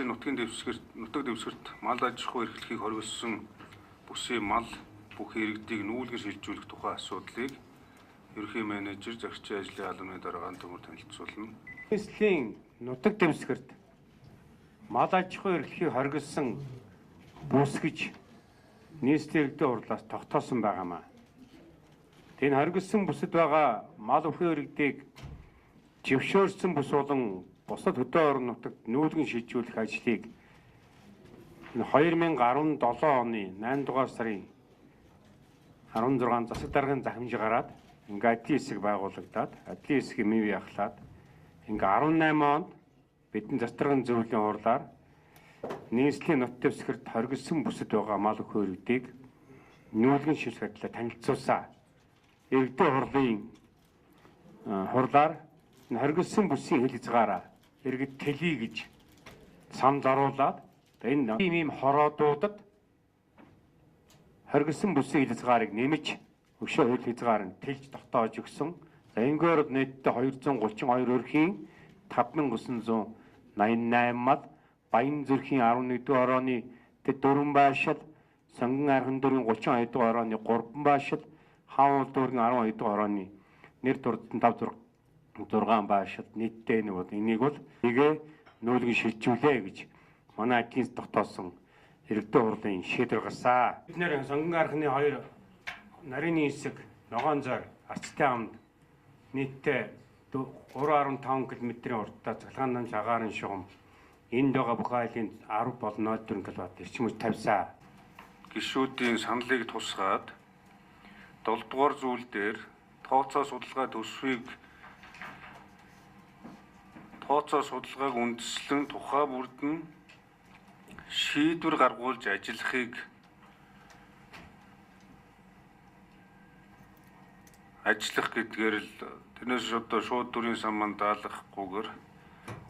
нийслэлийн нутаг дэвсгэрт мал аж ахуй эрхлэлийг хоригдсон бүсийн мал бүх иргэдийг нүүлгэн шилжүүлэх тухай асуудлыг ерөнхий менежер зохицын ажлын албаны дараагийн төмөр танилцуулна. Нийслэлийн нутаг дэвсгэрт мал аж ахуй эрхлэлийг хоригдсон бүс гэж нийслэлийн иргэдийн хурлаас тогтоосон байгаамаа. Энэ хоригдсон бүсэд байгаа мал өхөө иргэдийг жившөөрсөн бүс болон бусад хөдөө орон нутагт нүүлгэн шилжүүлэх ажлыг 2017 оны 8 дугаар сарын 16 засаг даргын захимжийг гараад ингээ адлын хэсэг байгуулагдаад адлын хэсгийг бий ахлаад ингээ 18 онд бидний засаг даргын зөвлөлийн хурлаар нийслэлийн нутаг дэвсгэрт хоригдсон бүсэд байгаа мал өхөө иргэдийг нүүлгэн шилжүүлэх ажлаа танилцуулсан. Иргэдийн хурлын хурлаар хоригдсон бүсийн хил хязгаараа иргэд тэлье гэж сан заруулаад энэ ийм хороодуудад хоригдсон бүсийн хил хязгаарыг нэмж өшөө хил хязгаар нь тэлж тогтоож өгсөн. За ингэгээр нийтдээ 232 өрхийн 5988 мал Баян зүрхийн 11 дугаар орооны 4 баашил, Сонгон архин дүүргийн 32 дугаар орооны 3 баашил, Хаан дүүргийн 12 дугаар орооны нэр дурдсан 5 6 баашил нийтдээ энийг бол нэгэ нүүлгэн шилжүүлээ гэж манай адлын тогтоосон иргэдийн хурлын шийдвэр гарсан. Бид нэр Сонгон архины 2 нарийн хэсэг Ногоон зой Арцтай амд нийтдээ 3.5 км-ийн уртаа цахилгаан намж агаарын шугам энд байгаа бүх айлын 10 болон 0.4 кВт эрчим хүч тавьсан. Гишүүдийн саналыг тусгаад 7 дугаар зүйл дээр тооцоо судалгааг үндэслэн тухай бүрд нь шийдвэр гаргуулж ажиллах гэдгээр л тэрнээс одоо шууд дүрийн самбан даалгахгүйгээр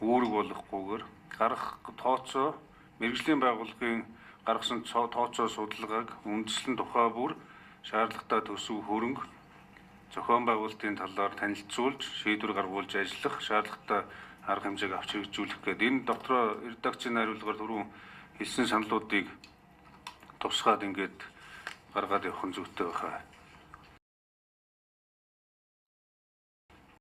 үүрэг болохгүйгээр гарах тооцоо мэргэжлийн байгууллагын гаргасан тооцоо судалгааг үндэслэн тухай бүр шаардлагатай төсөв хөрөнгө зохион байгуулалтын талаар танилцуулж шийдвэр гаргуулж ажиллах шаардлагатай арга хэмжээг авч хэрэгжүүлэх гэдэг энэ дотроо редакцийн хариулгаар түрүүн хэлсэн саналуудыг тусгаад ингээд гаргаад явах нь зүйтэй байна.